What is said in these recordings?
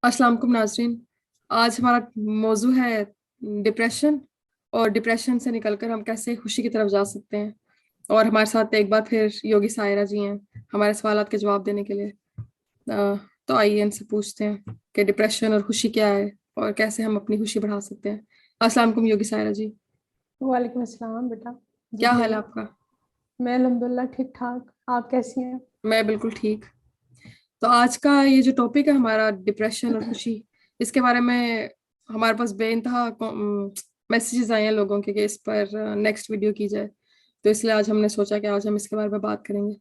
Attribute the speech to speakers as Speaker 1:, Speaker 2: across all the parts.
Speaker 1: अस्सलाम वालेकुम नाज़रीन। आज हमारा मौजू है डिप्रेशन और डिप्रेशन से निकलकर हम कैसे खुशी की तरफ जा सकते हैं। और हमारे साथ एक बार फिर योगी सायरा जी हैं हमारे सवालात के जवाब देने के लिए। तो आइए इनसे पूछते हैं कि डिप्रेशन और खुशी क्या है और कैसे हम अपनी खुशी बढ़ा सकते हैं। अस्सलाम वालेकुम योगी सायरा जी।
Speaker 2: वालेकुम अस्सलाम बेटा। जी
Speaker 1: क्या हाल है
Speaker 2: कहिए।
Speaker 1: आपका?
Speaker 2: मैं अल्हम्दुलिल्लाह ठीक ठाक। आप कैसी हैं?
Speaker 1: मैं बिल्कुल ठीक। तो आज का ये जो टॉपिक है हमारा डिप्रेशन और खुशी, इसके बारे में हमारे पास बेइंतहा मैसेजेस आए हैं लोगों के कि इस पर नेक्स्ट वीडियो की जाए। तो इसलिए आज हमने सोचा कि आज हम इसके बारे में बात करेंगे।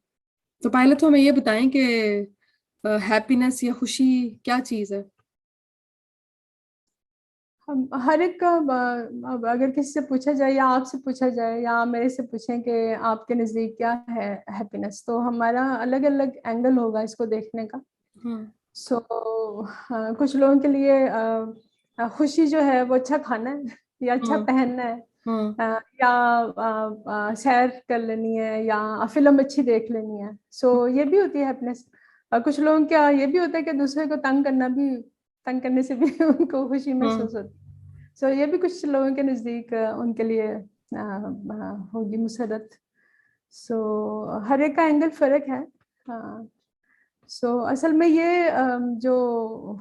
Speaker 1: तो पहले तो हमें ये बताएं कि हैप्पीनेस या खुशी क्या चीज़ है।
Speaker 2: हम हर एक का अब अगर किसी से पूछा जाए या आपसे पूछा जाए या आप मेरे से पूछें कि आपके नज़दीक क्या है हैप्पीनेस, तो हमारा अलग अलग एंगल होगा इसको देखने का।
Speaker 1: हम्म।
Speaker 2: सो कुछ लोगों के लिए खुशी जो है वो अच्छा खाना है या अच्छा
Speaker 1: हम्म।
Speaker 2: पहनना है,
Speaker 1: हम्म।
Speaker 2: या सैर कर लेनी है या फिल्म अच्छी देख लेनी है। सो ये भी होती है हैप्पीनेस। कुछ लोगों का ये भी होता है कि दूसरे को तंग करने से भी उनको खुशी
Speaker 1: हम्म।
Speaker 2: महसूस होती है। सो ये भी कुछ लोगों के नज़दीक उनके लिए होगी मुसरत। सो हर एक का एंगल फर्क है। हाँ। असल में ये जो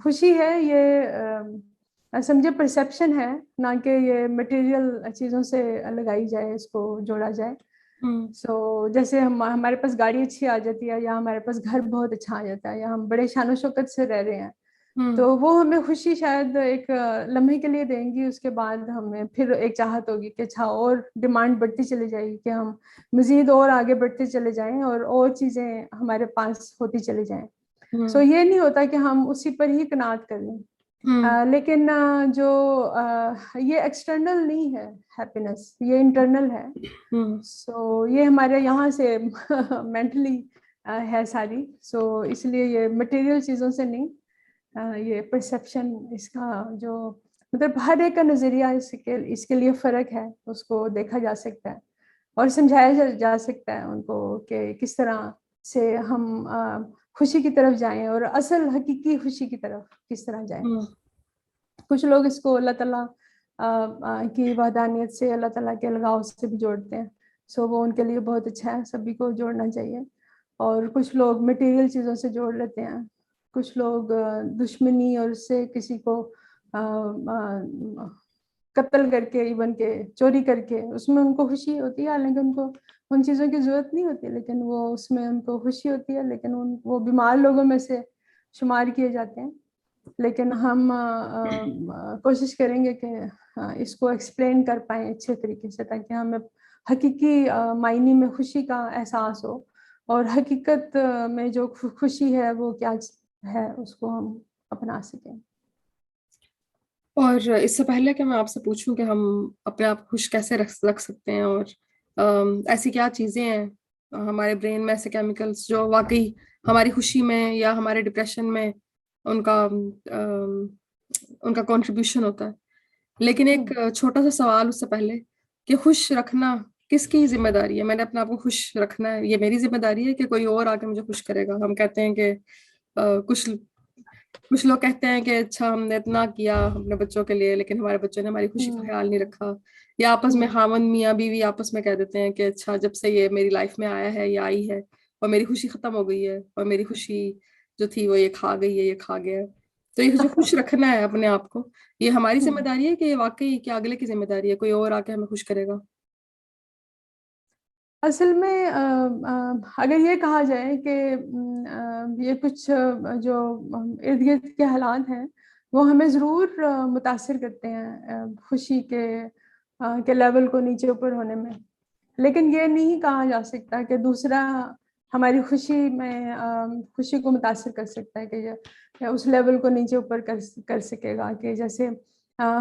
Speaker 2: खुशी है ये समझे परसेप्शन है, ना कि ये मटेरियल चीज़ों से लगाई जाए, इसको जोड़ा जाए।
Speaker 1: हम्म।
Speaker 2: जैसे हम हमारे पास गाड़ी अच्छी आ जाती है या हमारे पास घर बहुत अच्छा आ जाता है या हम बड़े शान शौकत से रह रहे हैं,
Speaker 1: हम्म।
Speaker 2: तो वो हमें खुशी शायद एक लम्हे के लिए देंगी। उसके बाद हमें फिर एक चाहत होगी कि अच्छा, और डिमांड बढ़ती चली जाएगी कि हम मज़ीद और आगे बढ़ते चले जाएं और चीज़ें हमारे पास होती चली जाएं।
Speaker 1: हम्म।
Speaker 2: ये नहीं होता कि हम उसी पर ही कनात कर लें।
Speaker 1: हम्म।
Speaker 2: लेकिन ये एक्सटर्नल नहीं है, हैप्पीनेस ये इंटरनल है।
Speaker 1: हम्म।
Speaker 2: ये हमारे यहाँ से मेंटली है सारी। इसलिए ये मटेरियल चीज़ों से नहीं, ये परसेप्शन इसका जो मतलब हर एक का नज़रिया इसके लिए फ़र्क है, उसको देखा जा सकता है और समझाया जा सकता है उनको कि किस तरह से हम खुशी की तरफ जाएं और असल हकीकी खुशी की तरफ किस तरह जाएं।
Speaker 1: हम्म।
Speaker 2: कुछ लोग इसको अल्लाह ताला की वहदानियत से, अल्लाह ताला के लगाव से भी जोड़ते हैं। वो उनके लिए बहुत अच्छा है, सभी को जोड़ना चाहिए। और कुछ लोग मटेरियल चीज़ों से जोड़ लेते हैं। कुछ लोग दुश्मनी और उससे किसी को कत्ल करके, इवन के चोरी करके उसमें उनको खुशी होती है, हालांकि उनको उन चीज़ों की ज़रूरत नहीं होती, लेकिन वो उसमें उनको खुशी होती है। लेकिन वो बीमार लोगों में से शुमार किए जाते हैं। लेकिन हम कोशिश करेंगे कि इसको एक्सप्लेन कर पाएँ अच्छे तरीके से, ताकि हमें हकीकी मायने में खुशी का एहसास हो और हकीकत में जो खुशी है वो क्या है उसको हम अपना सकें।
Speaker 1: और इससे पहले कि मैं आपसे पूछूं कि हम अपने आप को खुश कैसे रख रख सकते हैं और ऐसी क्या चीज़ें हैं हमारे ब्रेन में, ऐसे केमिकल्स जो वाकई हमारी खुशी में या हमारे डिप्रेशन में उनका उनका कंट्रीब्यूशन होता है। लेकिन एक
Speaker 2: हम्म।
Speaker 1: छोटा सा सवाल उससे पहले कि खुश रखना किसकी जिम्मेदारी है? मैंने अपने आप को खुश रखना है, ये मेरी जिम्मेदारी है कि कोई और आके मुझे खुश करेगा? हम कहते हैं कि कुछ कुछ लोग कहते हैं कि अच्छा हमने इतना किया अपने बच्चों के लिए लेकिन हमारे बच्चों ने हमारी खुशी का
Speaker 2: हम्म।
Speaker 1: ख्याल नहीं रखा। या आपस में
Speaker 2: हम्म।
Speaker 1: खामन मियाँ बीवी आपस में कह देते हैं कि अच्छा जब से ये मेरी लाइफ में आया है या आई है और मेरी खुशी खत्म हो गई है और मेरी खुशी जो थी वो ये खा गई है, ये खा गया है। तो ये जो खुश रखना है अपने आप को, ये हमारी
Speaker 2: हम्म।
Speaker 1: जिम्मेदारी है कि ये वाकई क्या अगले की जिम्मेदारी है, कोई और आके हमें खुश करेगा?
Speaker 2: असल में अगर ये कहा जाए कि ये कुछ जो इर्द गिर्द के हालात हैं वो हमें ज़रूर मुतासिर करते हैं खुशी के लेवल को नीचे ऊपर होने में। लेकिन ये नहीं कहा जा सकता कि दूसरा हमारी खुशी को मुतासिर कर सकता है कि या उस लेवल को नीचे ऊपर कर सकेगा। कि जैसे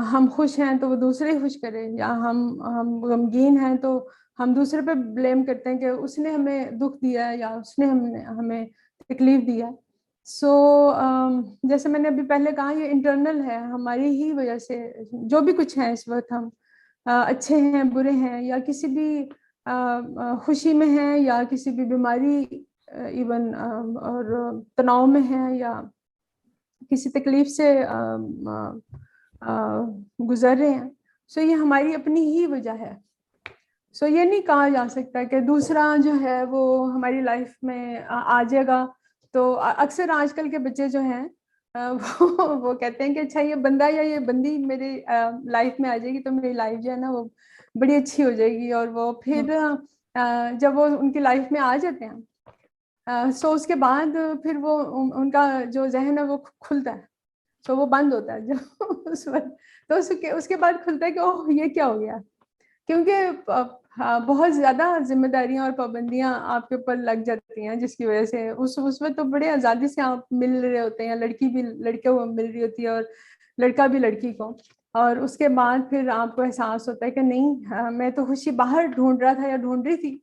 Speaker 2: हम खुश हैं तो वो दूसरे ही खुश करें, या हम गमगीन हैं तो हम दूसरे पे ब्लेम करते हैं कि उसने हमें दुख दिया है या उसने हमने हमें तकलीफ दिया है। जैसे मैंने अभी पहले कहा, ये इंटरनल है, हमारी ही वजह से जो भी कुछ है इस वक्त हम अच्छे हैं, बुरे हैं, या किसी भी खुशी में हैं या किसी भी बीमारी, इवन और तनाव में हैं, या किसी तकलीफ से गुजर रहे हैं, सो ये हमारी अपनी ही वजह है। सो ये नहीं कहा जा सकता कि दूसरा जो है वो हमारी लाइफ में आ जाएगा। तो अक्सर आजकल के बच्चे जो हैं वो कहते हैं कि अच्छा ये बंदा या ये बंदी मेरी लाइफ में आ जाएगी तो मेरी लाइफ जो है ना वो बड़ी अच्छी हो जाएगी। और वो फिर जब वो उनकी लाइफ में आ जाते हैं, सो उसके बाद फिर वो उनका जो जहन है वो खुलता है। सो वो बंद होता है जो उस वक्त, तो उसके बाद खुलता है कि ओह ये क्या हो गया। क्योंकि बहुत ज्यादा जिम्मेदारियां और पाबंदियां आपके ऊपर लग जाती हैं, जिसकी वजह से उस वक्त तो बड़े आजादी से आप मिल रहे होते हैं, लड़की भी लड़के को मिल रही होती है और लड़का भी लड़की को। और उसके बाद फिर आपको एहसास होता है कि नहीं, मैं तो खुशी बाहर ढूंढ रहा था या ढूंढ रही थी,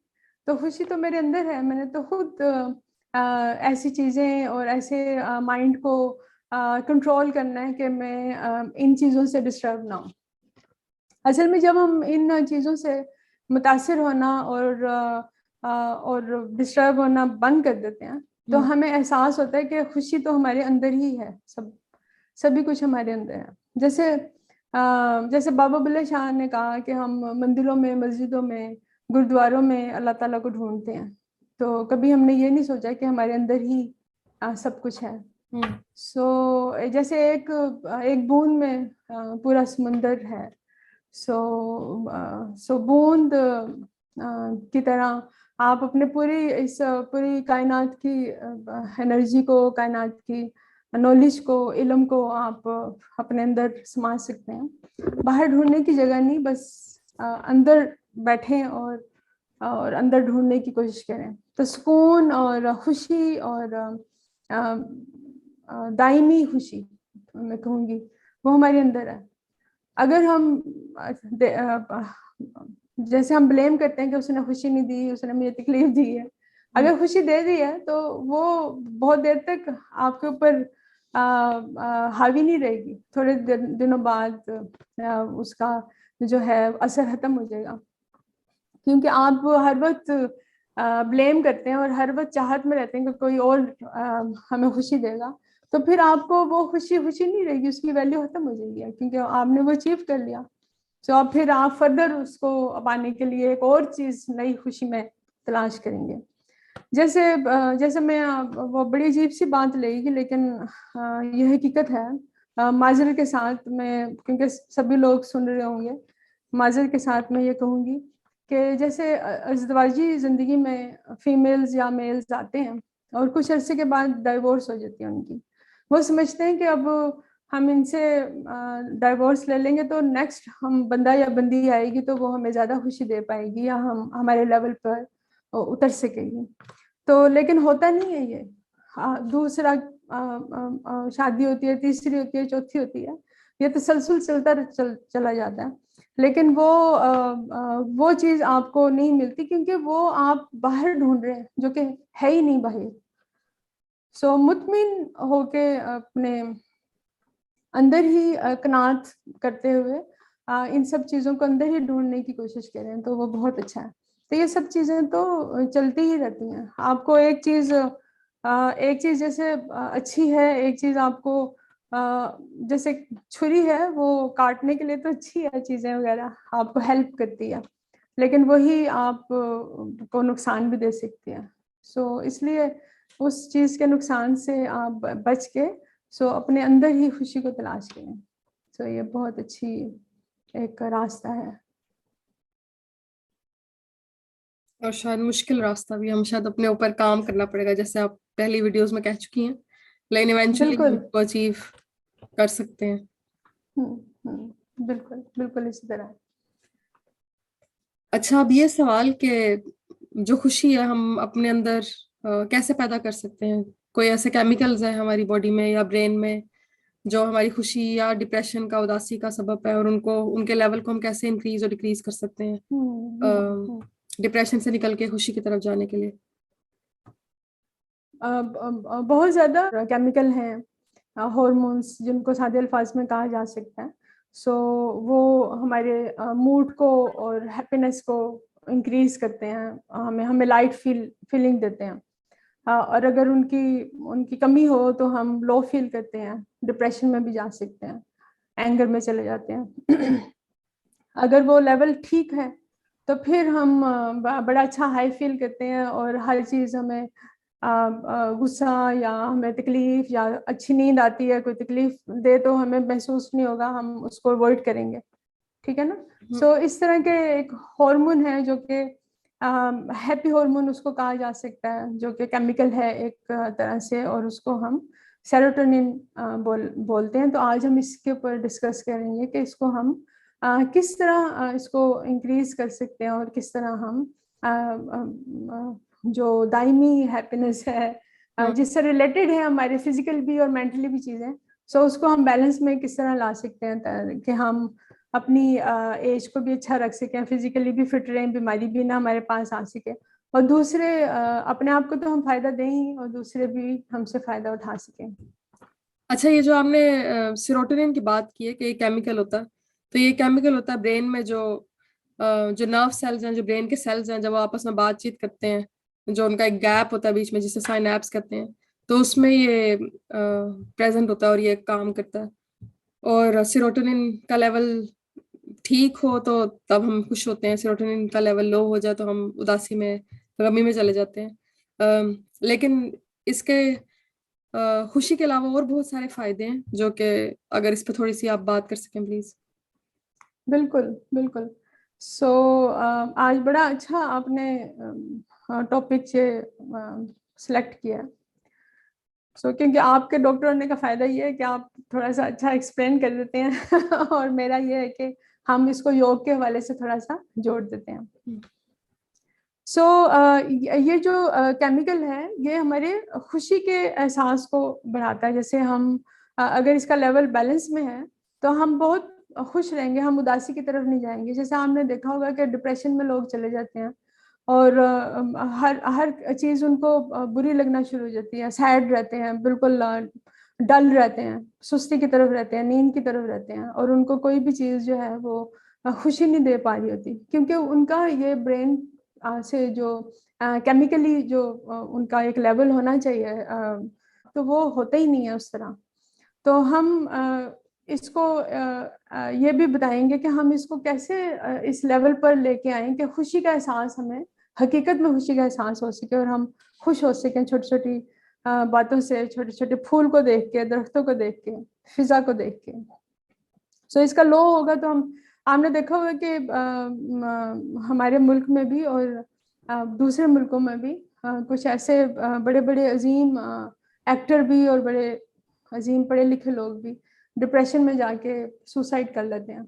Speaker 2: तो खुशी तो मेरे अंदर है। मैंने तो खुद ऐसी चीजें और ऐसे माइंड को कंट्रोल करना है कि मैं इन चीजों से डिस्टर्ब ना हूँ। असल में जब हम इन चीज़ों से मुतासिर होना और डिस्टर्ब होना बंद कर देते हैं, तो हमें एहसास होता है कि खुशी तो हमारे अंदर ही है। सभी कुछ हमारे अंदर है। जैसे बाबा बुल्ले शाह ने कहा कि हम मंदिरों में, मस्जिदों में, गुरुद्वारों में अल्लाह ताला को ढूंढते हैं, तो कभी हमने ये नहीं सोचा कि हमारे अंदर ही सब कुछ है। जैसे एक बूंद में पूरा समुंदर है। सो बूंद की तरह आप अपने पूरी कायनात की एनर्जी को, कायनात की नॉलेज को, इल्म को आप अपने अंदर समा सकते हैं। बाहर ढूंढने की जगह नहीं, बस अंदर बैठें और अंदर ढूंढने की कोशिश करें। तो सुकून और खुशी और दायमी खुशी मैं कहूँगी वो हमारे अंदर है। अगर हम जैसे हम ब्लेम करते हैं कि उसने खुशी नहीं दी, उसने मुझे तकलीफ दी है, अगर खुशी दे दी है तो वो बहुत देर तक आपके ऊपर हावी नहीं रहेगी। थोड़े दिनों बाद उसका जो है असर खत्म हो जाएगा। क्योंकि आप हर वक्त ब्लेम करते हैं और हर वक्त चाहत में रहते हैं कि कोई और हमें खुशी देगा, तो फिर आपको वो खुशी नहीं रहेगी, उसकी वैल्यू खत्म हो जाएगी, क्योंकि आपने वो अचीव कर लिया। तो अब फिर आप फर्दर उसको पाने के लिए एक और चीज, नई खुशी में तलाश करेंगे। जैसे मैं वो बड़ी अजीब सी बात लगेगी, लेकिन ये हकीकत है। माजर के साथ मैं, क्योंकि सभी लोग सुन रहे होंगे, माजर के साथ मैं ये कहूँगी कि जैसे अज़दवाजी ज़िंदगी में फीमेल्स या मेल्स आते हैं और कुछ अरसे के बाद डाइवोर्स हो जाती है उनकी। वो समझते हैं कि अब हम इनसे डाइवोर्स ले लेंगे तो नेक्स्ट हम बंदा या बंदी आएगी तो वो हमें ज़्यादा खुशी दे पाएगी या हम हमारे लेवल पर उतर सकेगी। तो लेकिन होता नहीं है ये। दूसरा शादी होती है, तीसरी होती है, चौथी होती है, ये तसलसल चला जाता है। लेकिन वो चीज़ आपको नहीं मिलती, क्योंकि वो आप बाहर ढूंढ रहे हैं जो कि है ही नहीं बाहर। सो मुतमिन होके अपने अंदर ही कनात करते हुए इन सब चीज़ों को अंदर ही ढूंढने की कोशिश करें तो वो बहुत अच्छा है। तो ये सब चीज़ें तो चलती ही रहती हैं। आपको एक चीज़ जैसे अच्छी है, एक चीज़ आपको जैसे छुरी है वो काटने के लिए तो अच्छी है, चीज़ें वगैरह आपको हेल्प करती है, लेकिन वही आप को नुकसान भी दे सकती है। सो इसलिए उस चीज़ के नुकसान से आप बच के अपने अंदर ही खुशी को तलाश करें। ये बहुत अच्छी एक रास्ता है।
Speaker 1: और शायद मुश्किल रास्ता भी, हम शायद अपने ऊपर काम करना पड़ेगा, जैसे आप पहली वीडियोस में कह चुकी हैं, लेकिन इवेंचुअली हम
Speaker 2: बिल्कुल।
Speaker 1: उसको अचीव कर सकते हैं।
Speaker 2: बिल्कुल बिल्कुल इसी तरह।
Speaker 1: अच्छा, अब ये सवाल कि जो खुशी है हम अपने अंदर कैसे पैदा कर सकते हैं? कोई ऐसे केमिकल्स हैं हमारी बॉडी में या ब्रेन में जो हमारी खुशी या डिप्रेशन का, उदासी का सबब है, और उनके लेवल को हम कैसे इंक्रीज और डिक्रीज कर सकते हैं डिप्रेशन से निकल के खुशी की तरफ जाने के लिए?
Speaker 2: बहुत ज़्यादा केमिकल हैं, हॉर्मोन्स, जिनको सादे अल्फाज में कहा जा सकता है। वो हमारे मूड को और हैप्पीनेस को इंक्रीज करते हैं, हमें लाइट फीलिंग देते हैं। और अगर उनकी उनकी कमी हो तो हम लो फील करते हैं, डिप्रेशन में भी जा सकते हैं, एंगर में चले जाते हैं। अगर वो लेवल ठीक है तो फिर हम बड़ा अच्छा हाई फील करते हैं, और हर चीज़ हमें गुस्सा या हमें तकलीफ या अच्छी नींद आती है, कोई तकलीफ दे तो हमें महसूस नहीं होगा, हम उसको अवॉइड करेंगे। ठीक है ना? सो इस तरह के एक हार्मोन है जो कि हैप्पी हार्मोन उसको कहा जा सकता है, जो कि केमिकल है एक तरह से, और उसको हम सेरोटोनिन बोलते हैं। तो आज हम इसके ऊपर डिस्कस करेंगे कि इसको हम किस तरह इसको इंक्रीज कर सकते हैं, और किस तरह हम जो दायमी हैप्पीनेस है जिससे रिलेटेड है हमारे फिजिकल भी और मेंटली भी चीज़ें, सो उसको हम बैलेंस में किस तरह ला सकते हैं कि हम अपनी एज को भी अच्छा रख सकें, फिजिकली भी फिट रहें, बीमारी भी ना हमारे पास आ सके, और दूसरे अपने आप को तो हम फायदा दें ही, और दूसरे भी हमसे फायदा उठा सकें।
Speaker 1: अच्छा, ये जो आपने सेरोटोनिन की बात की है कि ये केमिकल होता है, तो ये केमिकल होता है ब्रेन में जो नर्व सेल्स हैं, जो ब्रेन के सेल्स हैं, जब वो आपस में बातचीत करते हैं, जो उनका एक गैप होता है बीच में जिसे साइनैप्स कहते हैं, तो उसमें ये प्रेजेंट होता है और ये काम करता है। और सेरोटोनिन का लेवल ठीक हो तो तब हम खुश होते हैं, सेरोटोनिन का लेवल लो हो जाए तो हम उदासी में, गमी में चले जाते हैं। लेकिन इसके खुशी के अलावा और बहुत सारे फायदे हैं, जो कि अगर इस पर थोड़ी सी आप बात कर सकें प्लीज।
Speaker 2: बिल्कुल बिल्कुल। सो आज बड़ा अच्छा आपने टॉपिक से सिलेक्ट किया। क्योंकि आपके डॉक्टर होने का फायदा ये है कि आप थोड़ा सा अच्छा एक्सप्लेन कर देते हैं और मेरा ये है कि हम इसको योग के हवाले से थोड़ा सा जोड़ देते हैं। सो ये जो केमिकल है ये हमारे खुशी के एहसास को बढ़ाता है। जैसे हम अगर इसका लेवल बैलेंस में है तो हम बहुत खुश रहेंगे, हम उदासी की तरफ नहीं जाएंगे। जैसे आपने देखा होगा कि डिप्रेशन में लोग चले जाते हैं और हर हर चीज़ उनको बुरी लगना शुरू हो जाती है, सैड रहते हैं, बिल्कुल डल रहते हैं, सुस्ती की तरफ रहते हैं, नींद की तरफ रहते हैं, और उनको कोई भी चीज़ जो है वो खुशी नहीं दे पा रही होती, क्योंकि उनका ये ब्रेन से जो केमिकली जो उनका एक लेवल होना चाहिए तो वो होता ही नहीं है उस तरह। तो हम इसको ये भी बताएंगे कि हम इसको कैसे इस लेवल पर लेके आए कि खुशी का एहसास हमें हकीकत में खुशी का एहसास हो सके, और हम खुश हो सकें छोटी छोटी बातों से, छोटे छोटे फूल को देख के, दरख्तों को देख के, फिजा को देख के। सो इसका लो होगा तो हम, आपने देखा होगा कि हमारे मुल्क में भी और दूसरे मुल्कों में भी कुछ ऐसे बड़े बड़े अजीम एक्टर भी और बड़े अजीम पढ़े लिखे लोग भी डिप्रेशन में जाके सुसाइड कर लेते हैं।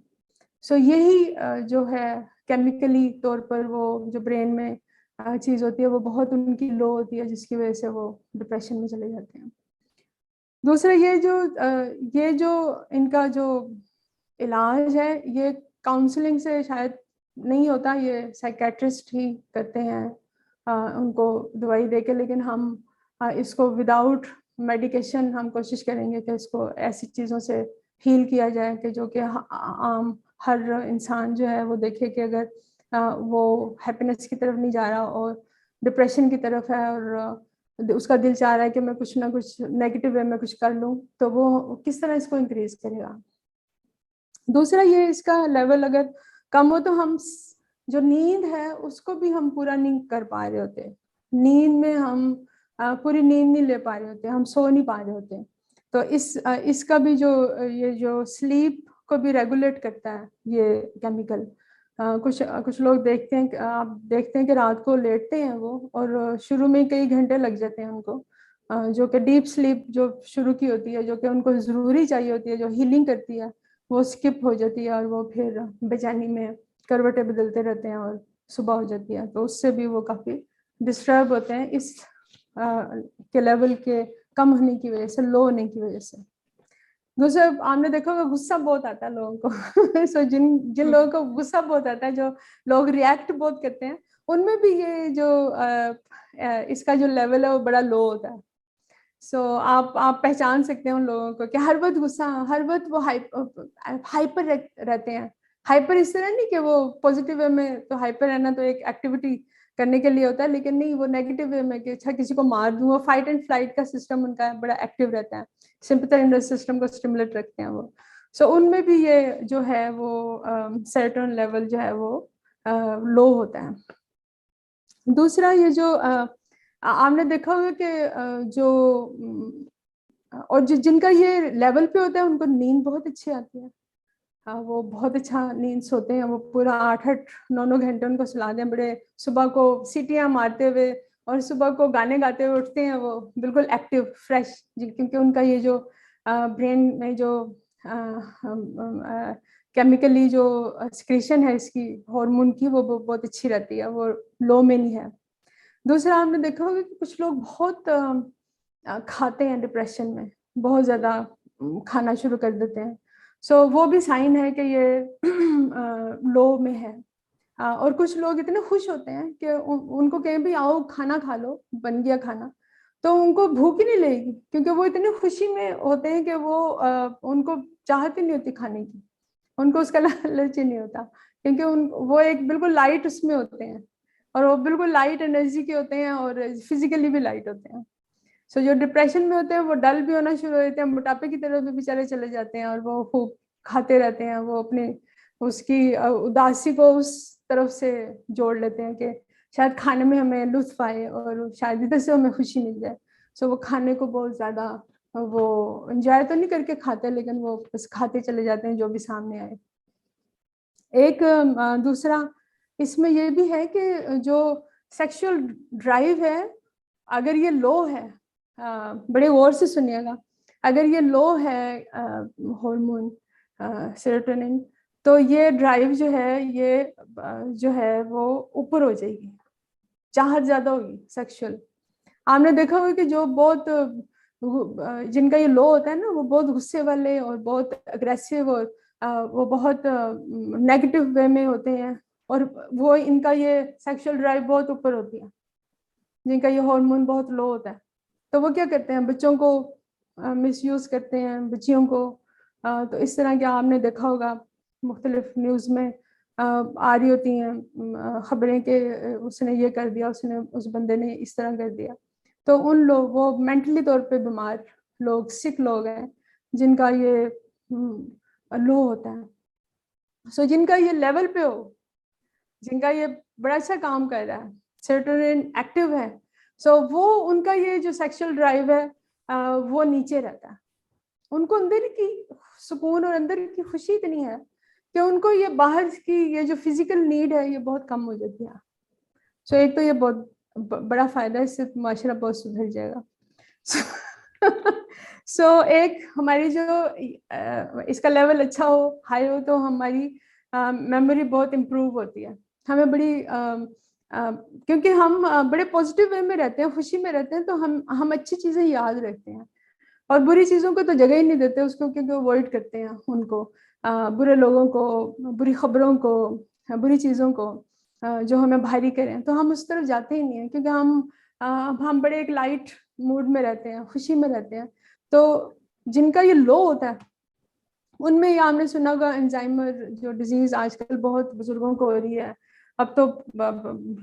Speaker 2: सो यही जो है केमिकली तौर पर वो जो ब्रेन में चीज़ होती है वो बहुत उनकी लो होती है, जिसकी वजह से वो डिप्रेशन में चले जाते हैं। दूसरा ये जो इनका जो इलाज है ये काउंसलिंग से शायद नहीं होता, ये साइकेट्रिस्ट ही करते हैं उनको दवाई देके। लेकिन हम इसको विदाउट मेडिकेशन हम कोशिश करेंगे कि इसको ऐसी चीज़ों से हील किया जाए कि जो कि आम हर इंसान जो है वो देखे कि अगर वो हैप्पीनेस की तरफ नहीं जा रहा और डिप्रेशन की तरफ है, और उसका दिल चाह रहा है कि मैं कुछ ना कुछ नेगेटिव वे में कुछ कर लूँ, तो वो किस तरह इसको इंक्रीज करेगा। दूसरा ये इसका लेवल अगर कम हो तो हम जो नींद है उसको भी हम पूरा नहीं कर पा रहे होते, नींद में हम पूरी नींद नहीं ले पा रहे होते, हम सो नहीं पा रहे होते। तो इसका भी जो ये जो स्लीप को भी रेगुलेट करता है ये केमिकल। कुछ कुछ लोग देखते हैं, आप देखते हैं कि रात को लेटते हैं वो, और शुरू में कई घंटे लग जाते हैं उनको, जो कि डीप स्लीप जो शुरू की होती है, जो कि उनको ज़रूरी चाहिए होती है, जो हीलिंग करती है, वो स्किप हो जाती है, और वो फिर बेचैनी में करवटें बदलते रहते हैं और सुबह हो जाती है। तो उससे भी वो काफ़ी डिस्टर्ब होते हैं इस के लेवल के कम होने की वजह से, लो होने की वजह से। दूसरा आपने देखा होगा गुस्सा बहुत आता है लोगों को सो जिन जिन लोगों को गुस्सा बहुत आता है, जो लोग रिएक्ट बहुत करते हैं, उनमें भी ये जो इसका जो लेवल है वो बड़ा लो होता है। सो आप पहचान सकते हैं उन लोगों को कि हर वक्त गुस्सा, हर वक्त वो हाइपर रहते हैं। हाइपर इस तरह नहीं कि वो पॉजिटिव वे में, तो हाइपर रहना तो एक एक्टिविटी करने के लिए होता है, लेकिन नहीं, वो नेगेटिव वे में कि अच्छा किसी को मार दूं। वो फाइट एंड फ्लाइट का सिस्टम उनका बड़ा एक्टिव रहता है, सिंपैथेटिक नर्वस सिस्टम को स्टिमुलेट रखते हैं वो। सो उनमें भी ये जो है वो सेरोटोनिन लेवल जो है वो लो होता है। दूसरा ये जो आपने देखा होगा कि जो और जिनका ये लेवल पे होता है उनको नींद बहुत अच्छी आती है। वो बहुत अच्छा नींद सोते हैं, वो पूरा 8-8 9 9 घंटे उनको सुलाते हैं बड़े, सुबह को सीटियां मारते हुए और सुबह को गाने गाते हुए उठते हैं वो बिल्कुल एक्टिव फ्रेश, क्योंकि उनका ये जो ब्रेन में जो केमिकली जो सिक्रीशन है इसकी हार्मोन की, वो बहुत अच्छी रहती है, वो लो में नहीं है। दूसरा आपने देखा होगा कि कुछ लोग बहुत खाते हैं डिप्रेशन में, बहुत ज़्यादा खाना शुरू कर देते हैं। सो वो भी साइन है कि ये लो में है। और कुछ लोग इतने खुश होते हैं कि उनको कहीं भी आओ खाना खा लो, बन गया खाना, तो उनको भूख ही नहीं लगेगी, क्योंकि वो इतने खुशी में होते हैं कि वो उनको चाहत ही नहीं होती खाने की, उनको उसका लालच ही नहीं होता, क्योंकि वो एक बिल्कुल लाइट उसमें होते हैं, और वो बिल्कुल लाइट एनर्जी के होते हैं और फिजिकली भी लाइट होते हैं। सो जो डिप्रेशन में होते हैं वो डल भी होना शुरू हो जाते हैं, मोटापे की तरफ भी बेचारे चले जाते हैं, और वो खूब खाते रहते हैं, वो अपने उसकी उदासी को उस तरफ से जोड़ लेते हैं कि शायद खाने में हमें लुत्फ आए और शायद इधर से हमें खुशी मिल जाए। सो वो खाने को बहुत ज्यादा वो एंजॉय तो नहीं करके खाते, लेकिन वो बस खाते चले जाते हैं जो भी सामने आए। एक दूसरा इसमें ये भी है कि जो सेक्सुअल ड्राइव है, अगर ये लो है, बड़े गौर से सुनिएगा, अगर ये लो है हार्मोन सेरोटोनिन, तो ये ड्राइव जो है ये जो है वो ऊपर हो जाएगी, चाहत ज्यादा होगी सेक्सुअल। आपने देखा होगा कि जो बहुत जिनका ये लो होता है ना, वो बहुत गुस्से वाले और बहुत अग्रेसिव और वो बहुत नेगेटिव वे में होते हैं, और वो इनका ये सेक्सुअल ड्राइव बहुत ऊपर होती है, जिनका ये हार्मोन बहुत लो होता है। तो वो क्या करते हैं, बच्चों को मिसयूज करते हैं, बच्चियों को। तो इस तरह के आपने देखा होगा मुख्तलिफ न्यूज़ में आ रही होती हैं खबरें कि उसने ये कर दिया, उसने उस बंदे ने इस तरह कर दिया। तो उन लोग वो मेंटली तौर पे बीमार लोग, सिक लोग हैं, जिनका ये लो होता है। सो जिनका ये लेवल पे हो, जिनका ये बड़ा अच्छा काम कर रहा है, सेरोटोनिन एक्टिव है, सो वो उनका ये जो सेक्सुअल ड्राइव है वो नीचे रहता है। उनको अंदर की सुकून और अंदर की खुशी इतनी है कि उनको ये बाहर की ये जो फिजिकल नीड है ये बहुत कम हो जाती है। सो एक तो ये बहुत बड़ा फायदा है, इससे माशरा बहुत सुधर जाएगा। सो एक हमारी जो इसका लेवल अच्छा हो, हाई हो, तो हमारी मेमोरी बहुत इम्प्रूव होती है। हमें बड़ी क्योंकि हम बड़े पॉजिटिव वे में रहते हैं, खुशी में रहते हैं, तो हम अच्छी चीज़ें याद रखते हैं, और बुरी चीज़ों को तो जगह ही नहीं देते उसको, क्योंकि अवॉइड करते हैं उनको, बुरे लोगों को, बुरी खबरों को, बुरी चीज़ों को जो हमें भारी करें, तो हम उस तरफ जाते ही नहीं हैं, क्योंकि हम बड़े एक लाइट मूड में रहते हैं, खुशी में रहते हैं। तो जिनका ये लो होता है उनमें ये आपने सुना होगा एल्जाइमर जो डिजीज आजकल बहुत बुजुर्गों को हो रही है, अब तो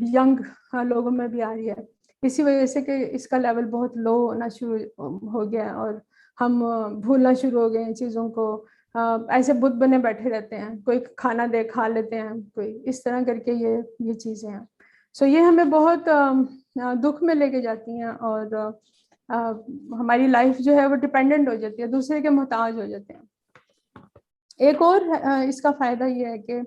Speaker 2: यंग लोगों में भी आ रही है, इसी वजह से कि इसका लेवल बहुत लो होना शुरू हो गया है, और हम भूलना शुरू हो गए हैं चीज़ों को। ऐसे बुत बने बैठे रहते हैं, कोई खाना दे खा लेते हैं, कोई इस तरह करके ये चीज़ें हैं। सो ये हमें बहुत दुख में लेके जाती हैं, और हमारी लाइफ जो है वो डिपेंडेंट हो जाती है, दूसरे के मोहताज हो जाते हैं। एक और इसका फायदा ये है कि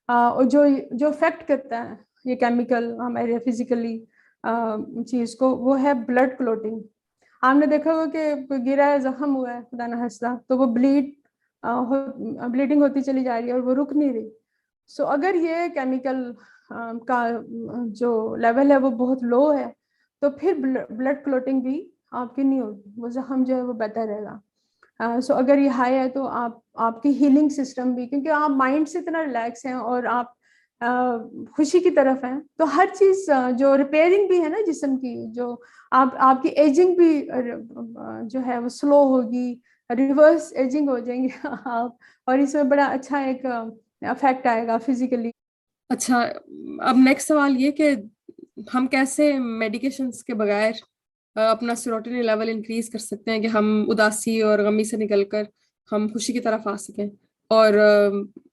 Speaker 2: जो जो इफेक्ट करता है ये केमिकल हमारे फिजिकली चीज को, वो है ब्लड क्लोटिंग। आपने देखा होगा कि गिरा है, जख्म हुआ है, खुदा ना हंसता, तो वो ब्लीडिंग होती चली जा रही है और वो रुक नहीं रही। सो अगर ये केमिकल का जो लेवल है वो बहुत लो है, तो फिर ब्लड क्लोटिंग भी आपकी नहीं होगी, वो जख्म जो है वो बहता रहेगा। सो अगर ये हाई है तो आपकी हीलिंग सिस्टम भी, क्योंकि आप माइंड से इतना रिलैक्स हैं और आप खुशी की तरफ हैं, तो हर चीज जो रिपेयरिंग भी है ना जिस्म की, जो आपकी एजिंग भी जो है वो स्लो होगी, रिवर्स एजिंग हो जाएंगे आप, और इसमें बड़ा अच्छा एक इफेक्ट आएगा फिजिकली।
Speaker 1: अच्छा, अब नेक्स्ट सवाल ये कि हम कैसे मेडिकेशंस के बगैर अपना सेरोटोनिन लेवल इंक्रीज कर सकते हैं कि हम उदासी और गमी से निकलकर हम खुशी की तरफ आ सकें। और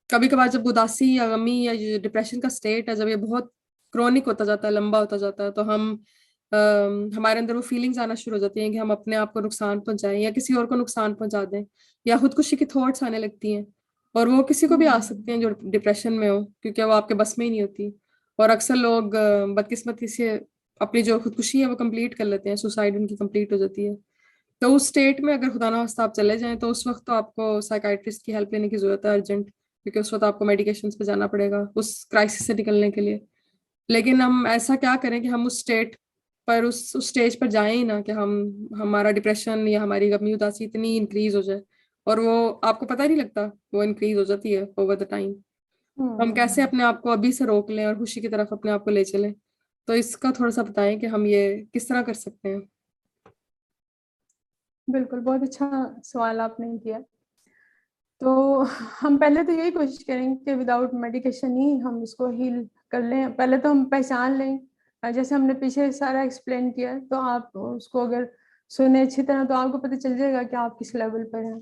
Speaker 1: कभी कभार जब उदासी या गमी या डिप्रेशन का स्टेट है, जब ये बहुत क्रोनिक होता जाता है, लंबा होता जाता है, तो हम हमारे अंदर वो फीलिंग्स आना शुरू हो जाती हैं कि हम अपने आप को नुकसान पहुंचाएं या किसी और को नुकसान पहुंचा दें, या खुदकुशी की थॉट्स आने लगती हैं। और वो किसी को भी आ सकते हैं जो डिप्रेशन में हो, क्योंकि वो आपके बस में ही नहीं होती। और अक्सर लोग बदकिस्मती से अपनी जो खुदकुशी है वो कंप्लीट कर लेते हैं, सुसाइड उनकी कंप्लीट हो जाती है। तो उस स्टेट में अगर खुदा ना खास्ता आप चले जाएं, तो उस वक्त तो आपको साइकाइट्रिस्ट की हेल्प लेने की जरूरत है अर्जेंट, क्योंकि उस वक्त आपको मेडिकेशन पे जाना पड़ेगा उस क्राइसिस से निकलने के लिए। लेकिन हम ऐसा क्या करें कि हम उस स्टेट पर, उस स्टेज पर जाएं ही ना, कि हम हमारा डिप्रेशन या हमारी गमी उदासी इतनी इंक्रीज हो जाए और वो आपको पता ही नहीं लगता, वो इंक्रीज हो जाती है ओवर द टाइम। हम कैसे अपने आप को अभी से रोक लें और खुशी की तरफ अपने आप को ले चलें? तो इसका थोड़ा सा बताएं कि हम ये किस तरह कर सकते हैं।
Speaker 2: बिल्कुल, बहुत अच्छा सवाल आपने किया। तो हम पहले तो यही कोशिश करेंगे कि विदाउट मेडिकेशन ही हम इसको हील कर लें। पहले तो हम पहचान लें, जैसे हमने पीछे सारा एक्सप्लेन किया है, तो आप उसको अगर सुने अच्छी तरह तो आपको पता चल जाएगा कि आप किस लेवल पर हैं।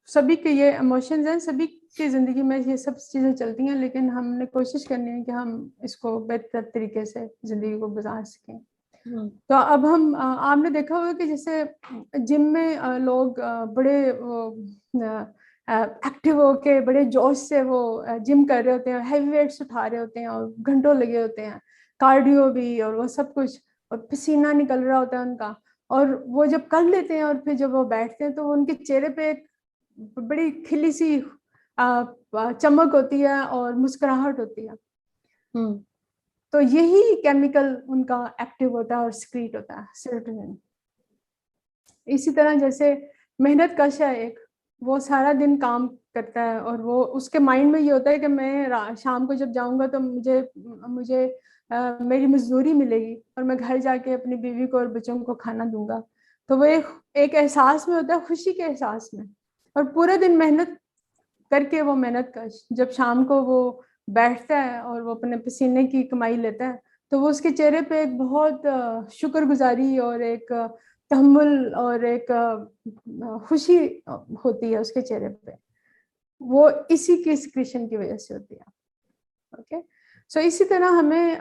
Speaker 2: सभी के ये इमोशंस हैं, सभी की ज़िंदगी में ये सब चीज़ें चलती हैं, लेकिन हमने कोशिश करनी है कि हम इसको बेहतर तरीके से ज़िंदगी को गुजार सकें। तो अब हम आपने देखा होगा कि जैसे जिम में लोग बड़े एक्टिव होके बड़े जोश से वो जिम कर रहे होते हैं, हैवी वेट्स उठा रहे होते हैं और घंटों लगे होते हैं, कार्डियो भी और वो सब कुछ, और पसीना निकल रहा होता है उनका। और वो जब कर लेते हैं और फिर जब वो बैठते हैं तो उनके चेहरे पे एक बड़ी खिली सी चमक होती है और मुस्कुराहट होती है। तो यही केमिकल उनका एक्टिव होता है और सिक्रीट होता है, सेरोटोनिन। इसी तरह जैसे मेहनत कश है एक, वो सारा दिन काम करता है और वो उसके माइंड में ये होता है कि मैं शाम को जब जाऊंगा तो मुझे मुझे मेरी मजदूरी मिलेगी और मैं घर जाके अपनी बीवी को और बच्चों को खाना दूंगा। तो वो एक एहसास में होता है, खुशी के एहसास में। और पूरा दिन मेहनत करके वो मेहनत कश जब शाम को वो बैठता है और वो अपने पसीने की कमाई लेता है, तो वो उसके चेहरे पे एक बहुत शुक्रगुजारी और एक तहम्मुल और एक खुशी होती है उसके चेहरे पे। वो इसी की सिक्रीशन की वजह से होती है। ओके, सो इसी तरह हमें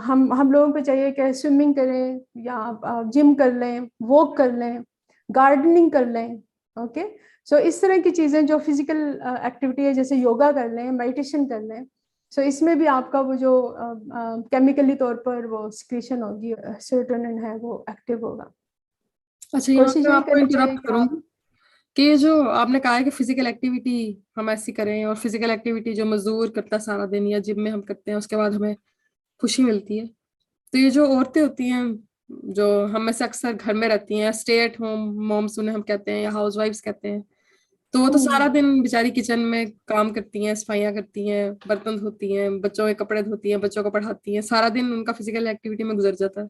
Speaker 2: हम लोगों को चाहिए कि स्विमिंग करें या जिम कर लें, वॉक कर लें, गार्डनिंग कर लें। ओके, सो इस तरह की चीज़ें जो फिजिकल एक्टिविटी है, जैसे योगा कर लें, मेडिटेशन कर लें। सो इसमें भी आपका वो जो केमिकली तौर पर वो सिक्रीशन होगी, सेरोटोनिन है, वो एक्टिव होगा।
Speaker 1: अच्छा, यहाँ
Speaker 2: कोशिश
Speaker 1: पे मैं
Speaker 2: यही
Speaker 1: आपको
Speaker 2: करनी चाहिए
Speaker 1: इंटरप्ट
Speaker 2: कि आप
Speaker 1: करूंगी कि ये जो आपने कहा है कि फिजिकल एक्टिविटी हम ऐसी करें, और फिजिकल एक्टिविटी जो मजदूर करता है सारा दिन या जिम में हम करते हैं उसके बाद हमें खुशी मिलती है। तो ये जो औरतें होती हैं जो हम में से अक्सर घर में रहती हैं, स्टे एट होम मॉम्स उन्हें हम कहते हैं या हाउस वाइफ्स कहते हैं, तो वो तो सारा दिन बेचारी किचन में काम करती हैं, सफाइयाँ करती हैं, बर्तन धोती हैं, बच्चों के कपड़े धोती हैं, बच्चों को पढ़ाती हैं, सारा दिन उनका फिजिकल एक्टिविटी में गुजर जाता है।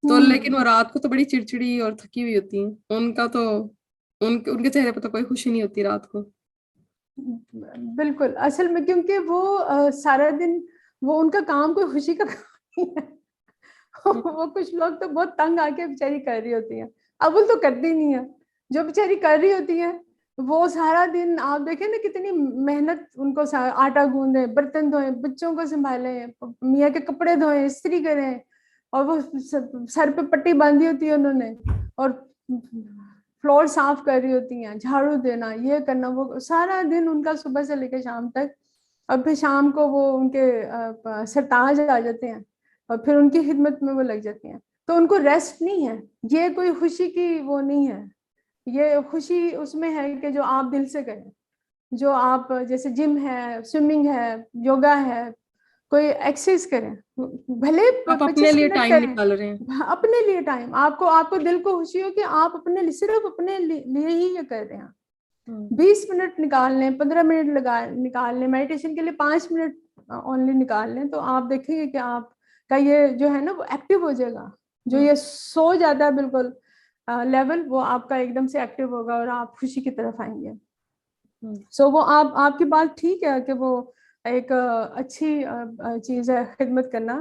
Speaker 1: तो लेकिन वो रात को तो बड़ी चिड़चिड़ी और थकी हुई होती हैं, उनका तो उनके उनके चेहरे पर तो कोई खुशी नहीं होती रात को।
Speaker 2: बिल्कुल, असल में क्योंकि वो सारा दिन वो उनका काम कोई खुशी का काम नहीं है। वो कुछ लोग तो बहुत तंग आके बेचारी कर रही होती हैं, अब वो तो करती नहीं है। जो बेचारी कर रही होती है वो सारा दिन आप देखें ना कितनी मेहनत उनको, आटा गूंदे, बर्तन धोए, बच्चों को संभाले, मियाँ के कपड़े धोए, इस्त्री करें, और वो सर पे पट्टी बांधी होती है उन्होंने, और फ्लोर साफ कर रही होती हैं, झाड़ू देना, ये करना, वो सारा दिन उनका सुबह से लेकर शाम तक। और फिर शाम को वो उनके सरताज आ जाते हैं और फिर उनकी खिदमत में वो लग जाती हैं। तो उनको रेस्ट नहीं है, ये कोई खुशी की वो नहीं है। ये खुशी उसमें है कि जो आप दिल से करें, जो आप जैसे जिम है, स्विमिंग है, योगा है, कोई एक्सरसाइज करें, भले
Speaker 1: आप अपने
Speaker 2: 25
Speaker 1: लिए
Speaker 2: मिनट
Speaker 1: टाइम
Speaker 2: करें।
Speaker 1: निकाल रहे हैं।
Speaker 2: हाँ, अपने लिए टाइम, आपको आपको दिल को खुशी हो कि आप अपने लिए, सिर्फ अपने लिए ही ये कर रहे हैं। 20 मिनट निकाल लें, 15 मिनट निकाल लें, मेडिटेशन के लिए 5 मिनट ओनली निकाल लें, तो आप देखेंगे कि आपका ये जो है ना वो एक्टिव हो जाएगा। जो ये सो जाता है बिल्कुल लेवल, वो आपका एकदम से एक्टिव होगा और आप खुशी की तरफ आएंगे। सो वो आपकी बात ठीक है कि वो एक अच्छी चीज है खिदमत करना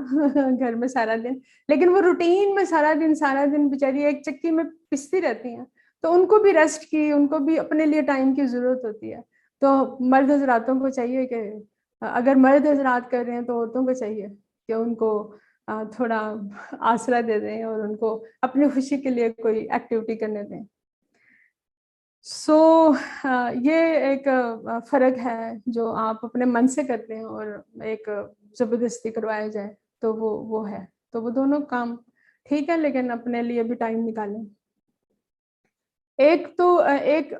Speaker 2: घर में सारा दिन, लेकिन वो रूटीन में सारा दिन बेचारी एक चक्की में पिसती रहती हैं, तो उनको भी रेस्ट की, उनको भी अपने लिए टाइम की जरूरत होती है। तो मर्द हजरातों को चाहिए कि अगर मर्द हजरात कर रहे हैं तो औरतों को चाहिए कि उनको थोड़ा आसरा दे दें और उनको अपनी खुशी के लिए कोई एक्टिविटी करने दें। सो ये एक फर्क है जो आप अपने मन से करते हैं और एक जबरदस्ती करवाया जाए तो वो है। तो वो दोनों काम ठीक है, लेकिन अपने लिए भी टाइम निकालें। एक तो एक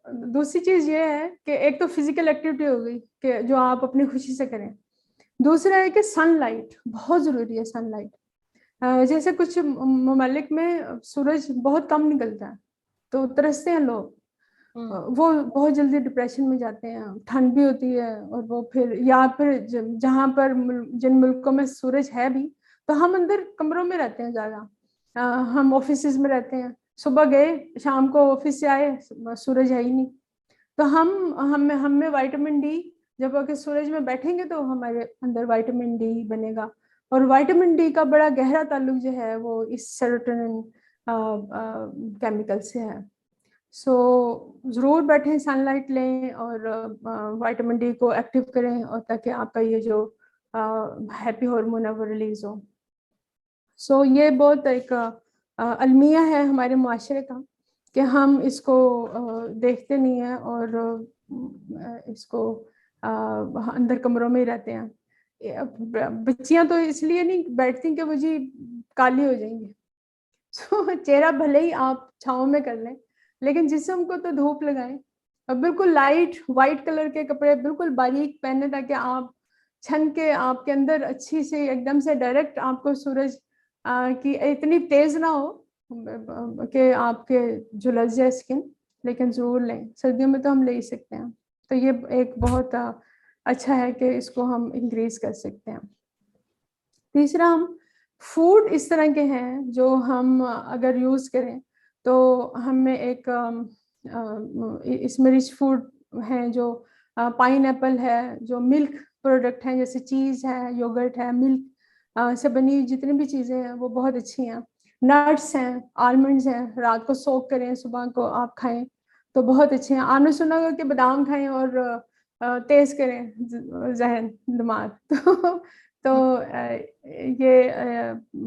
Speaker 2: दूसरी चीज ये है कि एक तो फिजिकल एक्टिविटी हो गई कि जो आप अपनी खुशी से करें। दूसरा है कि सनलाइट बहुत जरूरी है। सनलाइट जैसे कुछ ममालिक में सूरज बहुत कम निकलता है तो तरसते हैं लोग, वो बहुत जल्दी डिप्रेशन में जाते हैं, ठंड भी होती है, और वो फिर या फिर जहाँ पर जिन मुल्कों में सूरज है भी, तो हम अंदर कमरों में रहते हैं ज़्यादा, हम ऑफिस में रहते हैं, सुबह गए शाम को ऑफिस से आए सूरज है ही नहीं। तो हम में विटामिन डी, जब अगर सूरज में बैठेंगे तो हमारे अंदर विटामिन डी बनेगा, और विटामिन डी का बड़ा गहरा ताल्लुक जो है वो इस सेरोटोनिन केमिकल से है। सो ज़रूर बैठें, सनलाइट लें और विटामिन डी को एक्टिव करें, और ताकि आपका ये जो हैप्पी हार्मोन है वो रिलीज हो। सो ये बहुत एक अलमिया है हमारे मुआशरे का कि हम इसको देखते नहीं हैं और इसको अंदर कमरों में ही रहते हैं। बच्चियां तो इसलिए नहीं बैठती कि वो जी काली हो जाएंगी। तो चेहरा भले ही आप छाँव में कर लें, लेकिन जिस्म को तो धूप लगाएं, और बिल्कुल लाइट वाइट कलर के कपड़े बिल्कुल बारीक पहने, ताकि आप छन के आपके अंदर अच्छी से एकदम से डायरेक्ट आपको सूरज की इतनी तेज ना हो कि आपके झुलस जाए स्किन, लेकिन जरूर लें। सर्दियों में तो हम ले ही सकते हैं, तो ये एक बहुत अच्छा है कि इसको हम इंक्रीज कर सकते हैं। तीसरा, हम फूड इस तरह के हैं जो हम अगर यूज़ करें तो हमें एक इसमें रिच फूड हैं जो पाइनएप्पल है, जो मिल्क प्रोडक्ट हैं जैसे चीज़ है, योगर्ट है, मिल्क से बनी जितनी भी चीज़ें हैं वो बहुत अच्छी हैं। नट्स हैं, आलमंड्स हैं, रात को सोक करें सुबह को आप खाएं तो बहुत अच्छे हैं। आपने सुना होगा कि बादाम खाएं और तेज करें जहन दिमाग तो ये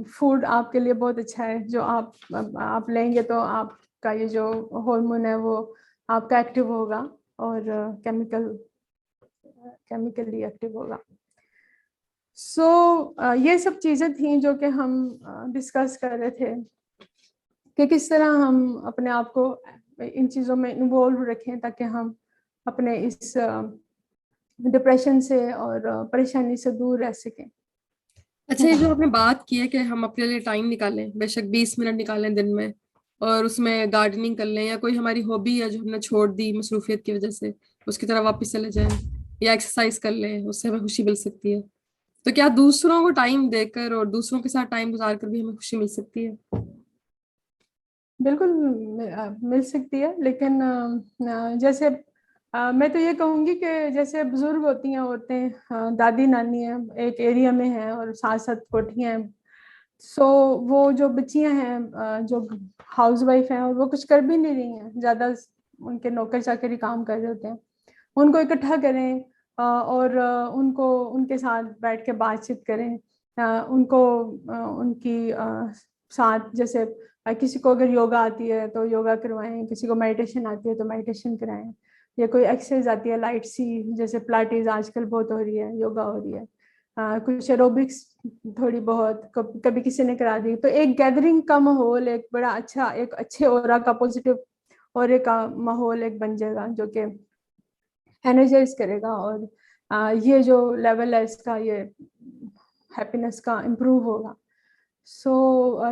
Speaker 2: फूड आपके लिए बहुत अच्छा है, जो आप लेंगे तो आपका ये जो हार्मोन है वो आपका एक्टिव होगा और केमिकली एक्टिव होगा। ये सब चीज़ें थी जो कि हम डिस्कस कर रहे थे कि किस तरह हम अपने आप को इन चीज़ों में इन्वॉल्व रखें ताकि हम अपने इस डिप्रेशन से और परेशानी से दूर रह सकें।
Speaker 1: अच्छा, ये जो आपने बात की है कि हम अपने लिए टाइम निकालें, बेशक 20 मिनट निकालें दिन में, और उसमें गार्डनिंग कर लें, या कोई हमारी हॉबी है जो हमने छोड़ दी मसरूफियत की वजह से, उसकी तरफ वापस चले जाएं, या एक्सरसाइज कर लें, उससे हमें खुशी मिल सकती है। तो क्या दूसरों को टाइम देकर और दूसरों के साथ टाइम गुजार कर भी हमें खुशी मिल सकती है?
Speaker 2: बिल्कुल मिल सकती है, लेकिन जैसे मैं तो ये कहूँगी कि जैसे बुजुर्ग होती हैं औरतें, दादी नानी है एक एरिया में है और साथ साथ कोठियाँ हैं, सो वो जो बच्चियां हैं जो हाउस वाइफ हैं और वो कुछ कर भी नहीं रही हैं ज़्यादा, उनके नौकर चाकर ही काम कर रहे होते हैं, उनको इकट्ठा करें और उनको उनके साथ बैठ के बातचीत करें, उनको उनकी साथ जैसे किसी को अगर योगा आती है तो योगा करवाएं, किसी को मेडिटेशन आती है तो मेडिटेशन कराएं, या कोई एक्सरसाइज आती है लाइट सी जैसे पिलाटेस आजकल बहुत हो रही है, योगा हो रही है, कुछ एरोबिक्स थोड़ी बहुत कभी किसी ने करा दी, तो एक गैदरिंग का माहौल, एक बड़ा अच्छा एक अच्छे ओरा का पॉजिटिव ओरे का माहौल एक बन जाएगा जो कि एनर्जाइज करेगा, और ये जो लेवल है इसका, ये हैप्पीनेस का इम्प्रूव होगा।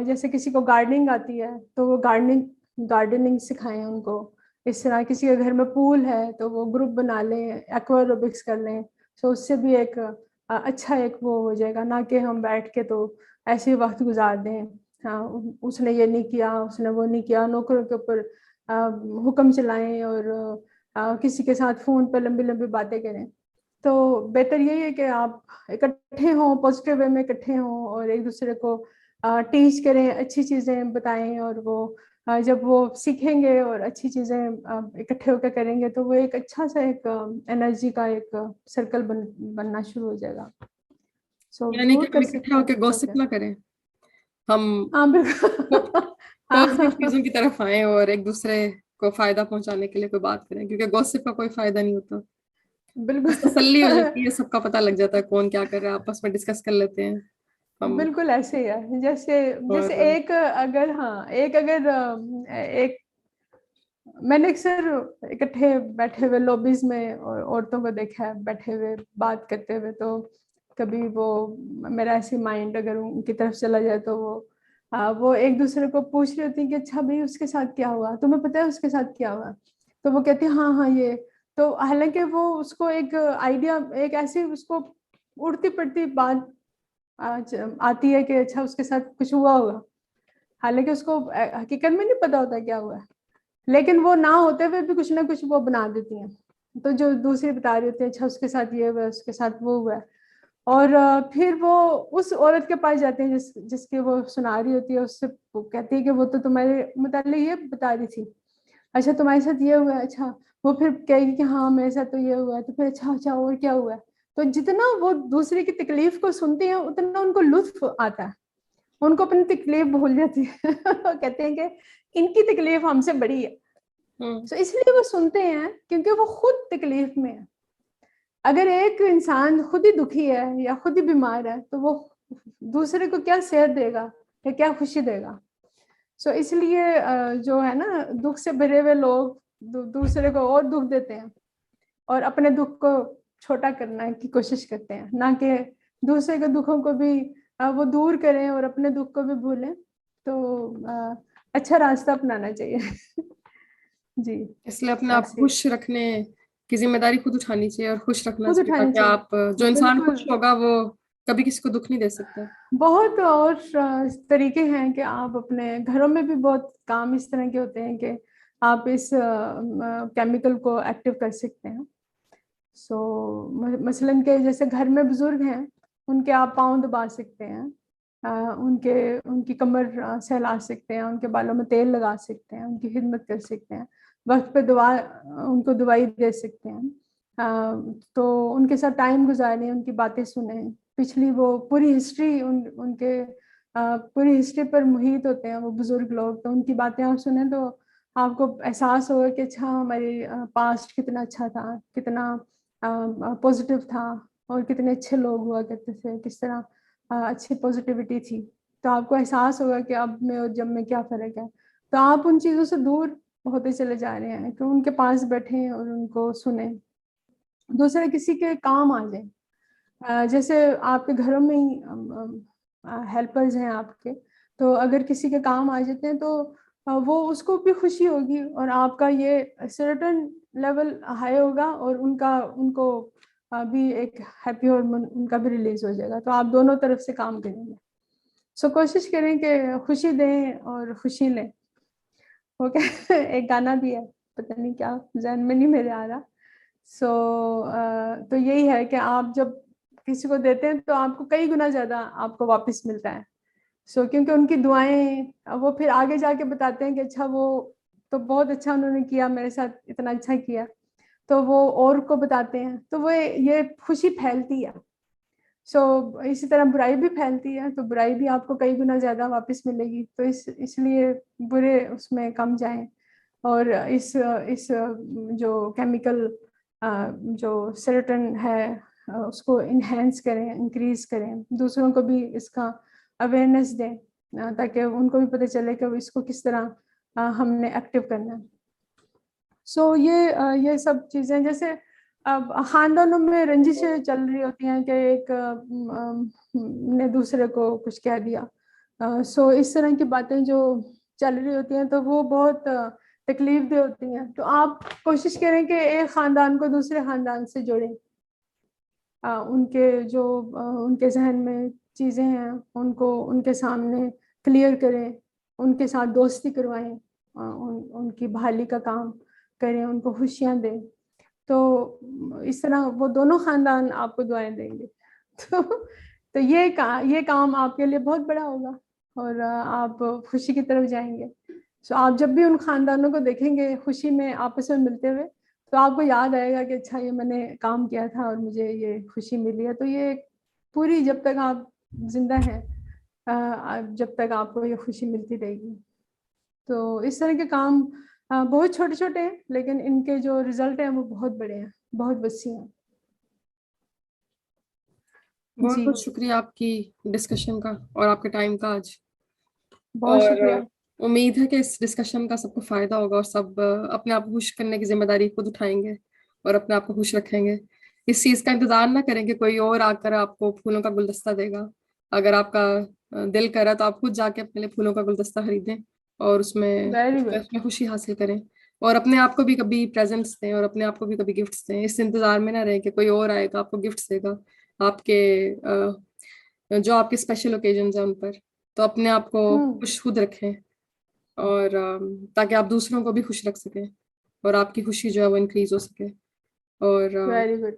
Speaker 2: जैसे किसी को गार्डनिंग आती है तो वो गार्डनिंग सिखाएं उनको। इस तरह किसी के घर में पूल है तो वो ग्रुप बना लें, एक्वा एरोबिक्स कर लें, उससे भी एक अच्छा एक वो हो जाएगा, ना कि हम बैठ के तो ऐसे ही वक्त गुजार दें। हाँ, उसने ये नहीं किया, उसने वो नहीं किया, नौकरों के ऊपर हुक्म चलाएं और किसी के साथ फ़ोन पर लंबी लंबी बातें करें। तो बेहतर यही है कि आप इकट्ठे हों, पॉजिटिव वे में इकट्ठे हों और एक दूसरे को टीच करें, अच्छी चीज़ें बताएं, और वो जब वो सीखेंगे और अच्छी चीज़ें इकट्ठे होकर करेंगे तो वो एक अच्छा सा एक एनर्जी का एक सर्कल बनना शुरू हो जाएगा। सो
Speaker 1: यानी कि
Speaker 2: ज़रूर
Speaker 1: हम
Speaker 2: कर
Speaker 1: इकट्ठे
Speaker 2: सकते हैं
Speaker 1: होकर
Speaker 2: बच्चों
Speaker 1: गॉसिप
Speaker 2: के।
Speaker 1: ना करें, हम
Speaker 2: हाँ बिल्कुल।
Speaker 1: पॉजिटिव चीजों
Speaker 2: हाँ
Speaker 1: की तरफ आए और एक दूसरे को फायदा पहुंचाने के लिए कोई बात करें, क्योंकि गॉसिप का कोई फायदा नहीं होता। बस तसल्ली हो
Speaker 2: बिल्कुल।
Speaker 1: जाती है, सबका पता लग जाता है कौन क्या कर रहा है, आपस में डिस्कस कर लेते हैं हम।
Speaker 2: बिल्कुल ऐसे ही है, जैसे जैसे
Speaker 1: और
Speaker 2: एक अगर, हाँ एक अगर एक, मैंने अक्सर इकट्ठे बैठे हुए लॉबीज में और औरतों को देखा है बैठे हुए बात करते हुए, तो कभी वो मेरा ऐसे माइंड अगर उनकी तरफ चला जाए तो वो एक दूसरे को पूछ रही होती है कि अच्छा भाई उसके साथ क्या हुआ, तुम्हें पता है उसके साथ क्या हुआ, तो वो कहती है हाँ हाँ ये, तो हालांकि वो उसको एक आइडिया, एक ऐसी उसको उड़ती पड़ती बात आती है कि अच्छा उसके साथ कुछ हुआ होगा, हालांकि उसको हकीकत में नहीं पता होता क्या हुआ है, लेकिन वो ना होते हुए भी कुछ ना कुछ वो बना देती हैं। तो जो दूसरी बता रही होती है अच्छा उसके साथ ये हुआ है, उसके साथ वो हुआ है, और फिर वो उस औरत के पास जाते हैं जिसके वो सुना रही होती है, उससे वो कहती है कि वो तो तुम्हारे मतलब ये बता रही थी, अच्छा तुम्हारे साथ ये हुआ है, अच्छा वो फिर कहेगी कि हाँ मेरे साथ तो ये हुआ है, तो फिर अच्छा अच्छा और क्या हुआ है, तो जितना वो दूसरे की तकलीफ को सुनते हैं उतना उनको लुत्फ आता है, उनको अपनी तकलीफ भूल जाती है। कहते हैं कि इनकी तकलीफ हमसे बड़ी है,
Speaker 1: हम्म।
Speaker 2: तो इसलिए वो सुनते हैं क्योंकि वो खुद तकलीफ में है। अगर एक इंसान खुद ही दुखी है या खुद ही बीमार है तो वो दूसरे को क्या सेहत देगा या क्या खुशी देगा। सो इसलिए जो है ना, दुख से भरे हुए लोग दूसरे को और दुख देते हैं और अपने दुख को छोटा करने की कोशिश करते हैं, ना कि दूसरे के दुखों को भी वो दूर करें और अपने दुख को भी भूलें। तो अच्छा रास्ता अपनाना चाहिए। जी,
Speaker 1: इसलिए अपने आप को
Speaker 2: ऐसे
Speaker 1: खुश रखने की जिम्मेदारी खुद उठानी चाहिए और खुश रखना
Speaker 2: खुद
Speaker 1: चाहिए,
Speaker 2: उठानी
Speaker 1: ताकि
Speaker 2: चाहिए।
Speaker 1: आप, जो इंसान
Speaker 2: बिल्कुल,
Speaker 1: खुश होगा वो कभी किसी को दुख नहीं दे सकता।
Speaker 2: बहुत और तरीके हैं कि आप अपने घरों में भी बहुत काम इस तरह के होते हैं कि आप इस केमिकल को एक्टिव कर सकते हैं। मसलन के जैसे घर में बुजुर्ग हैं, उनके आप पाँव दबा सकते हैं, उनके उनकी कमर सहला सकते हैं, उनके बालों में तेल लगा सकते हैं, उनकी खिदमत कर सकते हैं, वक्त पे दवा उनको दवाई दे सकते हैं, तो उनके साथ टाइम गुजारें, उनकी बातें सुने, पिछली वो पूरी हिस्ट्री उनके पूरी हिस्ट्री पर मुहित होते हैं वो बुजुर्ग लोग, तो उनकी बातें आप सुने तो आपको एहसास होगा कि अच्छा हमारी पास्ट कितना अच्छा था, कितना पॉजिटिव था, और कितने अच्छे लोग हुआ करते थे, किस तरह अच्छी पॉजिटिविटी थी। तो आपको एहसास होगा कि अब में और जब में क्या फ़र्क है। तो आप उन चीज़ों से दूर होते चले जा रहे हैं कि उनके पास बैठें और उनको सुने, दूसरे किसी के काम आ जाए। जैसे आपके घरों में ही हेल्पर्स हैं आपके, तो अगर किसी के काम आ जाते हैं तो वो उसको भी खुशी होगी और आपका ये सर्टेन लेवल हाई होगा और उनका उनको भी एक हैप्पी हार्मोन उनका भी रिलीज हो जाएगा, तो आप दोनों तरफ से काम करेंगे। सो कोशिश करें कि खुशी दें और खुशी लें। ओके। एक गाना भी है, पता नहीं क्या जहन में नहीं मेरे आ रहा। सो तो यही है कि आप जब किसी को देते हैं तो आपको कई गुना ज्यादा आपको वापस मिलता है। क्योंकि उनकी दुआएं वो फिर आगे जाके बताते हैं कि अच्छा वो तो बहुत अच्छा उन्होंने किया मेरे साथ, इतना अच्छा किया, तो वो और को बताते हैं, तो वो ये खुशी फैलती है। इसी तरह बुराई भी फैलती है, तो बुराई भी आपको कई गुना ज्यादा वापस मिलेगी, तो इसलिए बुरे उसमें कम जाएं और इस जो केमिकल जो सेरोटोनिन है उसको इन्हेंस करें, इंक्रीज करें, दूसरों को भी इसका अवेयरनेस दें, ताकि उनको भी पता चले कि इसको किस तरह हमने एक्टिव करना है। ये सब चीज़ें, जैसे अब खानदानों में रंजिशें चल रही होती हैं कि एक ने दूसरे को कुछ कह दिया, इस तरह की बातें जो चल रही होती हैं तो वो बहुत तकलीफ दे होती हैं, तो आप कोशिश करें कि एक ख़ानदान को दूसरे ख़ानदान से जोड़ें, उनके जो उनके जहन में चीज़ें हैं उनको उनके सामने क्लियर करें, उनके साथ दोस्ती करवाएं, उनकी बहाली का काम करें, उनको खुशियाँ दें। तो इस तरह वो दोनों खानदान आपको दुआएं देंगे। तो ये काम आपके लिए बहुत बड़ा होगा और आप खुशी की तरफ जाएंगे। तो आप जब भी उन खानदानों को देखेंगे खुशी में आपस में मिलते हुए, तो आपको याद आएगा कि अच्छा ये मैंने काम किया था और मुझे ये खुशी मिली है। तो ये पूरी जब तक आप जिंदा हैं, जब तक आपको ये खुशी मिलती रहेगी। तो इस तरह के काम बहुत छोटे छोटे हैं, लेकिन इनके जो रिजल्ट हैं वो बहुत बड़े हैं, बहुत वसी हैं।
Speaker 1: बहुत
Speaker 2: जी,
Speaker 1: बहुत शुक्रिया आपकी डिस्कशन का और आपके टाइम का आज।
Speaker 2: बहुत
Speaker 1: और
Speaker 2: शुक्रिया।
Speaker 1: उम्मीद है कि इस डिस्कशन का सबको फायदा होगा और सब अपने आप को खुश करने की जिम्मेदारी खुद उठाएंगे और अपने आप को खुश रखेंगे। इस चीज का इंतजार ना करें कि कोई और आकर आपको फूलों का गुलदस्ता देगा। अगर आपका दिल करे तो आप खुद जाके अपने लिए फूलों का गुलदस्ता खरीदें और उसमें
Speaker 2: वेरी
Speaker 1: उसमें
Speaker 2: गुड।
Speaker 1: उसमें खुशी हासिल करें। और अपने आप को भी कभी प्रेजेंट्स दें और अपने आप को भी कभी गिफ्ट्स दें। इस इंतजार में ना रहें कि कोई और आएगा आपको गिफ्ट्स देगा आपके जो आपके स्पेशल ओकेजन है उन पर। तो अपने आप को
Speaker 2: हम्म।
Speaker 1: खुश खुद रखें और ताकि आप दूसरों को भी खुश रख सकें और आपकी खुशी जो है वो इंक्रीज हो सके। और
Speaker 2: वेरी गुड।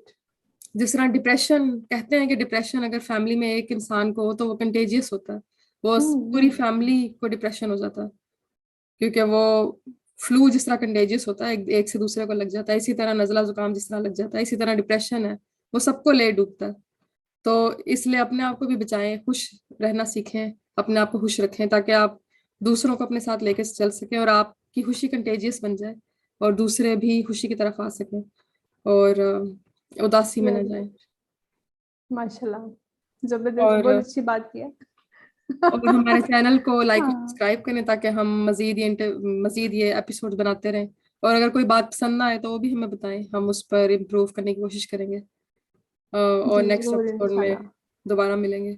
Speaker 1: जिस तरह डिप्रेशन कहते हैं कि डिप्रेशन अगर फैमिली में एक इंसान को हो तो वो कंटेजियस होता है। वो पूरी
Speaker 2: हम्म।
Speaker 1: फैमिली को डिप्रेशन हो जाता है क्योंकि वो फ्लू जिस तरह कंटेजियस होता है एक से दूसरे को लग जाता है, इसी तरह नजला जुकाम जिस तरह लग जाता है, इसी तरह डिप्रेशन है वो सबको ले डूबता है। तो इसलिए अपने आप को भी बचाएं, खुश रहना सीखें, अपने आप को खुश रखें ताकि आप दूसरों को अपने साथ लेकर चल सकें और आपकी खुशी कंटेजियस बन जाए और दूसरे भी खुशी की तरफ आ सकें और उदासी में ना
Speaker 2: वेरी
Speaker 1: जाए।
Speaker 2: गुड। माशाल्लाह, जबरदस्त,
Speaker 1: और
Speaker 2: बहुत अच्छी बात की है।
Speaker 1: हमारे चैनल को लाइक और
Speaker 2: हाँ।
Speaker 1: सब्सक्राइब करें ताकि हम मजीद ये एपिसोड बनाते रहें। और अगर कोई बात पसंद ना आए तो वो भी हमें बताएं, हम उस पर इम्प्रूव करने की कोशिश करेंगे। और
Speaker 2: जी
Speaker 1: नेक्स्ट
Speaker 2: जरूर,
Speaker 1: एपिसोड में
Speaker 2: इंशाल्लाह।
Speaker 1: दोबारा मिलेंगे।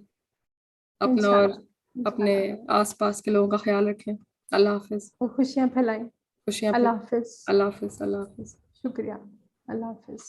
Speaker 1: अपना और
Speaker 2: इंशाल्लाह।
Speaker 1: अपने
Speaker 2: इंशाल्लाह।
Speaker 1: आसपास के लोगों का ख्याल रखें। अल्लाह हाफिज।
Speaker 2: और खुशियां फैलाएं।
Speaker 1: खुशियां
Speaker 2: अल्लाह
Speaker 1: फैलाएं।
Speaker 2: हाफिज।
Speaker 1: अल्लाह हाफिज। अल्लाह हाफिज।
Speaker 2: शुक्रिया। अल्लाह हाफिज।